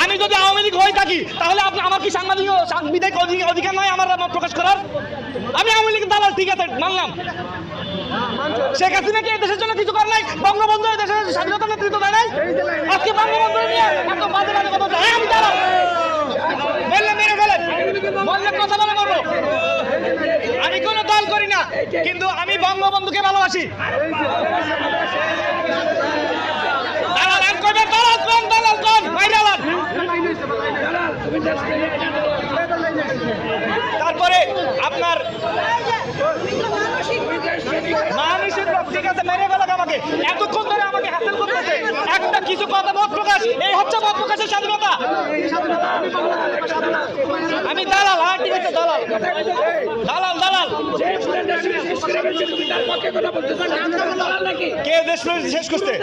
আমি যদি আওয়ামী লীগ হয়ে থাকি তাহলে আমার কি সাংবিধানিক অধিকার নয় আমার প্রকাশ করার? আমি আওয়ামী লীগের দালাল, ঠিক আছে, মানলাম। শেখ হাসিনা কি দেশের জন্য কিছু করে নাই? বঙ্গবন্ধু দেশের স্বাধীনতা নেতৃত্ব দেয় নাই? আজকে বঙ্গবন্ধু নিয়ে এত বাজে বাজে কথা বলছে। আমি দালাল বললে মেরে ফেলেন, বললে কথা বলে মারবো। আমি কোনো দল করি না, কিন্তু আমি বঙ্গবন্ধুকে ভালোবাসি। তারপরে আপনার ঠিক আছে, মেরে ফেলাক আমাকে, এতক্ষণ ধরে আমাকে হ্যাসেল করতেছে। একটা কিছু কথা মত প্রকাশ, এই হচ্ছে মত প্রকাশের স্বাধীনতা। আমি দালাল, হ্যাঁ ঠিক আছে, দালাল দালাল দালাল। কে দেশ শেষ করতে?